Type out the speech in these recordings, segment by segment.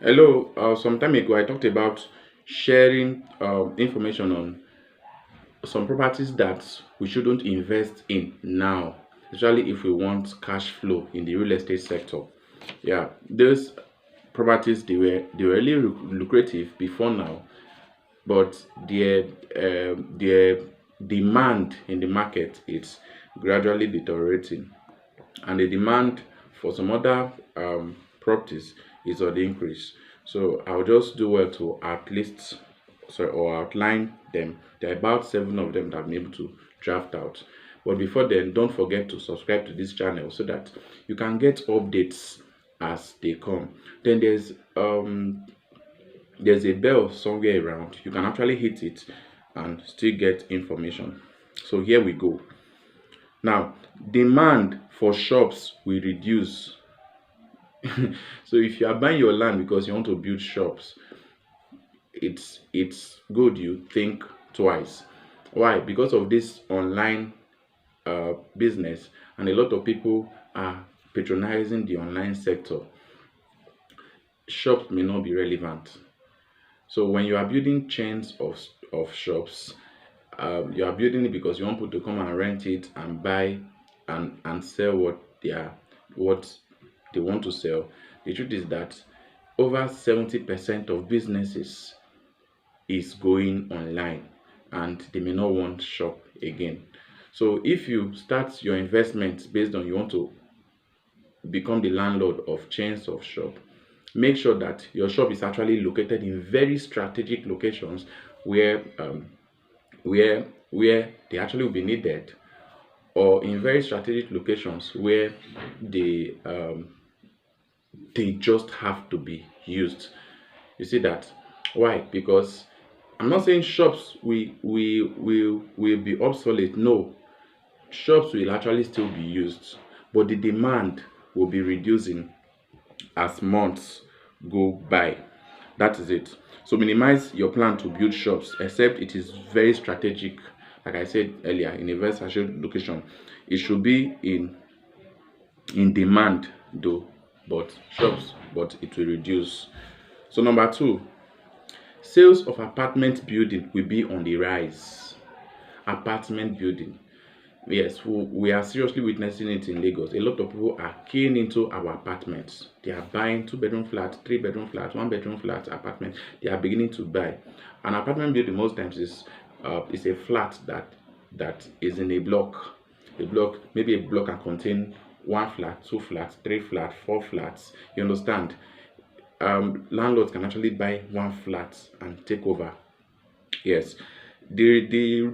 Hello, some time ago I talked about sharing information on some properties that we shouldn't invest in now, especially if we want cash flow in the real estate sector. Yeah, those properties they were really lucrative before now, but their demand in the market is gradually deteriorating, and the demand for some other properties is on the increase. So I'll just do well to at least sorry or outline them. There are about seven of them that I'm able to draft out. But before then, don't forget to subscribe to this channel so that you can get updates as they come. Then there's a bell somewhere around. You can actually hit it and still get information. So here we go. Now, demand for shops will reduce. So if you are buying your land because you want to build shops, it's good you think twice. Why? Because of this online business, and a lot of people are patronizing the online sector. Shops may not be relevant. So when you are building chains of shops, you are building it because you want people to come and rent it and buy and sell what they want to sell. The truth is that over 70% of businesses is going online, and they may not want shop again. So if you start your investment based on you want to become the landlord of chains of shop, make sure that your shop is actually located in very strategic locations where where they actually will be needed, or in very strategic locations where they they just have to be used. You see that? Why? Because I'm not saying shops will be obsolete. No, shops will actually still be used, but the demand will be reducing as months go by. That is it. So minimize your plan to build shops except it is very strategic. Like I said earlier, in a very strategic location, it should be in demand though, but it will reduce. So number two, sales of apartment building will be on the rise. Apartment building. Yes, we are seriously witnessing it in Lagos. A lot of people are keying into our apartments. They are buying two-bedroom flats, three-bedroom flats, one-bedroom flats, apartment. They are beginning to buy. An apartment building most times is a flat that is in a block. A block, maybe a block can contain one flat, two flats, three flats, four flats. You understand? Landlords can actually buy one flat and take over. Yes. The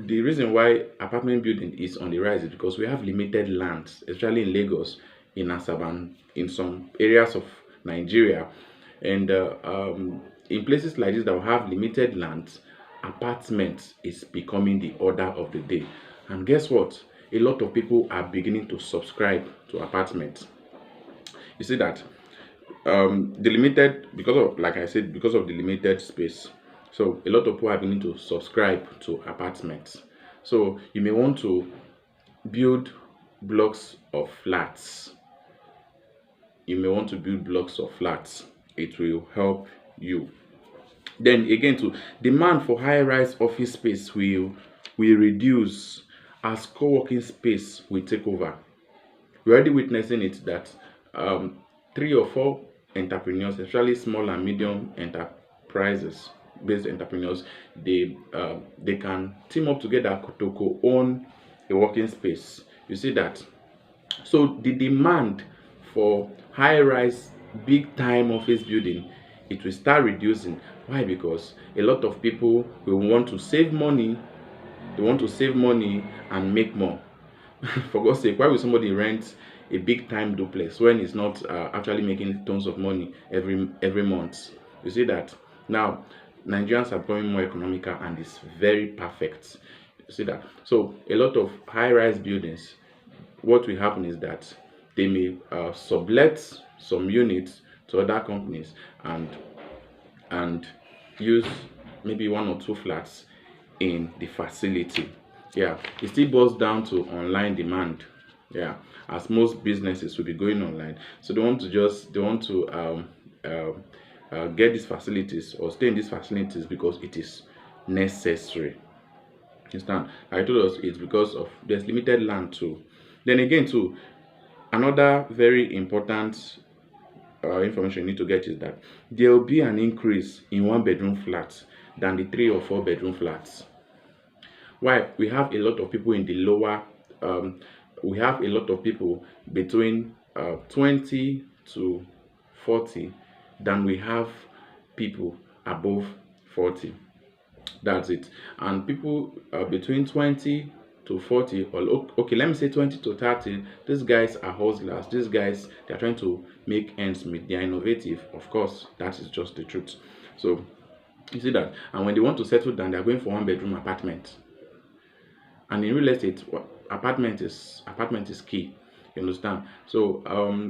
reason why apartment building is on the rise is because we have limited lands, especially in Lagos, in Asaba, in some areas of Nigeria, and in places like this that we have limited lands, apartments is becoming the order of the day. And guess what? A lot of people are beginning to subscribe to apartments. You see that the limited, because of, like I said, because of the limited space, so a lot of people are beginning to subscribe to apartments. So you may want to build blocks of flats. You may want to build blocks of flats. It will help you. Then again, to demand for high-rise office space will reduce as co-working space will take over. We're already witnessing it that um, three or four entrepreneurs, especially small and medium enterprises based entrepreneurs, they can team up together to co-own a working space. You see that? So the demand for high-rise, big-time office building, it will start reducing. Why? Because a lot of people will want to save money. They want to save money and make more. For God's sake, why would somebody rent a big time duplex when it's not actually making tons of money every month? You see that? Now Nigerians are becoming more economical, and it's very perfect. You see that? So a lot of high-rise buildings, what will happen is that they may sublet some units to other companies, and use maybe one or two flats in the facility. Yeah, it still boils down to online demand. Yeah, as most businesses will be going online, so they want to get these facilities or stay in these facilities because it is necessary. Understand? I told us it's because of there's limited land too. Then again too, another very important information you need to get is that there will be an increase in one bedroom flats than the 3 or 4 bedroom flats. Why? We have a lot of people in the lower, we have a lot of people between 20 to 40 than we have people above 40. That's it. And people between 20 to 40, or okay, let me say 20 to 30, these guys are hustlers. These guys, they're trying to make ends meet. They are innovative. Of course, that is just the truth. So you see that. And when they want to settle down, they're going for one bedroom apartment. And in real estate, apartment is key. You understand? So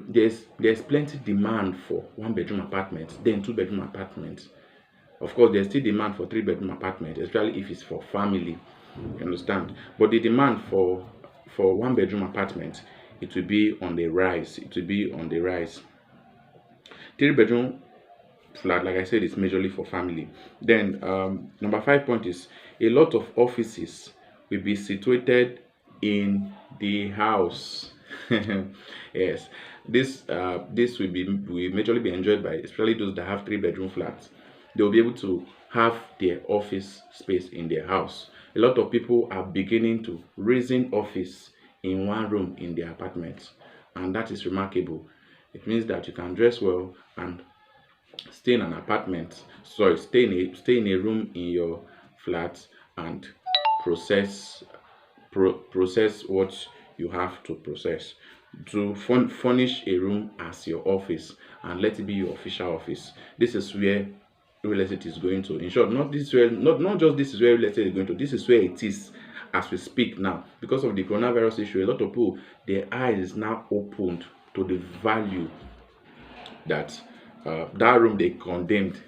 there's plenty demand for one bedroom apartment, then 2 bedroom apartment. Of course, there's still demand for 3 bedroom apartment, especially if it's for family. You understand? But the demand for one bedroom apartment, it will be on the rise. It will be on the rise. 3 bedroom flat, like I said, is majorly for family. Then number 5 point is a lot of offices will be situated in the house. Yes, this will majorly be enjoyed by especially those that have 3 bedroom flats. They will be able to have their office space in their house. A lot of people are beginning to raising office in one room in their apartment, and that is remarkable. It means that you can dress well and stay in an apartment, sorry, stay in a room in your flat and process process what you have to process, to furnish a room as your office and let it be your official office. This is where real estate is going to. In short, not this where not just this is where real estate is going to, this is where it is as we speak now. Because of the coronavirus issue, a lot of people, their eyes is now opened to the value that that room they condemned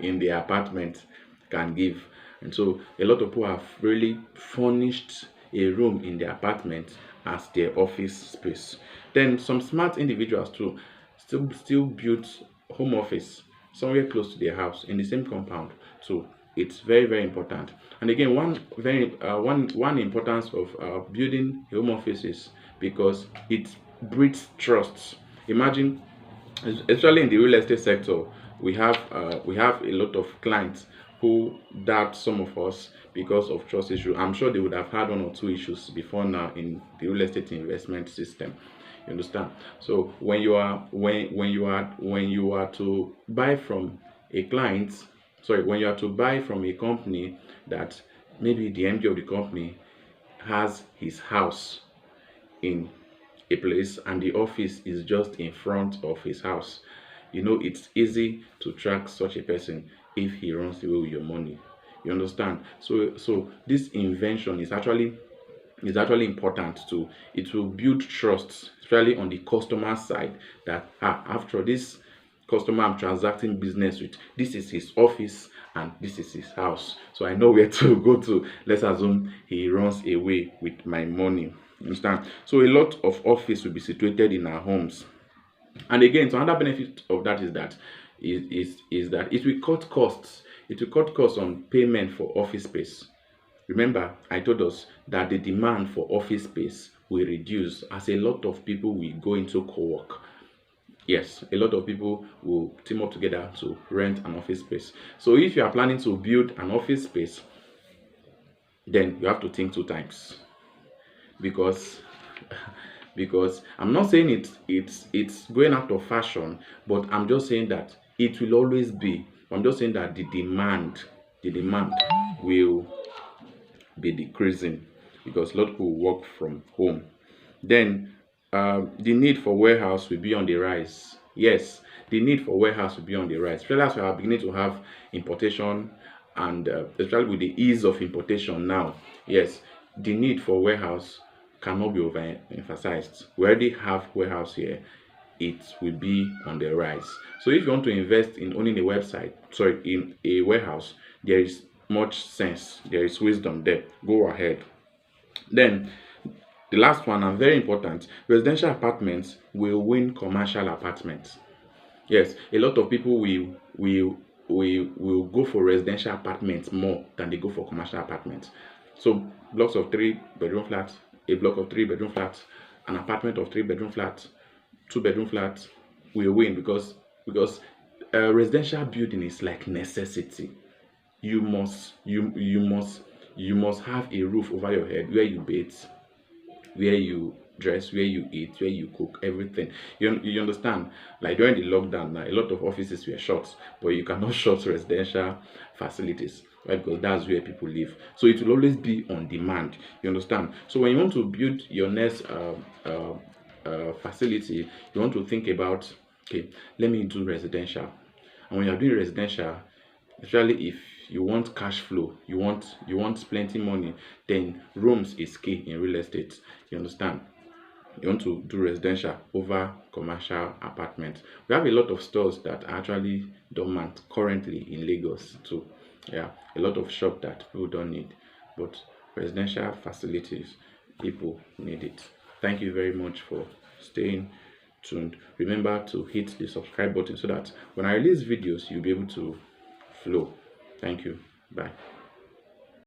in their apartment can give. And so a lot of people have really furnished a room in their apartment as their office space. Then some smart individuals too still build home office somewhere close to their house in the same compound. So it's very important. And again, one importance of building home office is because it breeds trust. Imagine, especially in the real estate sector, we have a lot of clients who doubt some of us because of trust issue. I'm sure they would have had 1 or 2 issues before now in the real estate investment system. You understand? So when you are to buy from a client, sorry, when you are to buy from a company that maybe the MD of the company has his house in a place and the office is just in front of his house, you know it's easy to track such a person if he runs away with your money. You understand? So this invention is actually important too. It will build trust, especially on the customer side, that after this customer I'm transacting business with, this is his office and this is his house, so I know where to go to. Let's assume he runs away with my money. You understand? So a lot of office will be situated in our homes. And again, so another benefit of that is that is that it will cut costs. It will cut costs on payment for office space. Remember, I told us that the demand for office space will reduce as a lot of people will go into co-work. Yes, a lot of people will team up together to rent an office space. So if you are planning to build an office space, then you have to think 2 times, because because I'm not saying it's going out of fashion, but I'm just saying that it will always be. I'm just saying that the demand will be decreasing because a lot of people work from home. Then the need for warehouse will be on the rise. Yes, the need for warehouse will be on the rise, especially as we are beginning to have importation, and especially with the ease of importation now. Yes, the need for warehouse cannot be overemphasized. We already have warehouse here. It will be on the rise. So if you want to invest in owning a website, sorry, in a warehouse, there is much sense, there is wisdom there. Go ahead. Then the last one, and very important, residential apartments will win commercial apartments. Yes, a lot of people will go for residential apartments more than they go for commercial apartments. So blocks of 3 bedroom flats, a block of 3 bedroom flats, an apartment of 3 bedroom flats, 2 bedroom flats will win because residential building is like necessity. You must have a roof over your head where you bathe, where you dress, where you eat, where you cook, everything. You understand? Like during the lockdown now, a lot of offices were shut, but you cannot shut residential facilities, right? Because that's where people live. So it will always be on demand. You understand? So when you want to build your next facility, you want to think about, okay, let me do residential. And when you're doing residential, especially if you want cash flow, you want plenty money, then rooms is key in real estate. You understand? You want to do residential over commercial apartment. We have a lot of stores that are actually dormant currently in Lagos too. Yeah, a lot of shop that people don't need, but residential facilities, people need it. Thank you very much for staying tuned. Remember to hit the subscribe button so that when I release videos, you'll be able to flow. Thank you. Bye.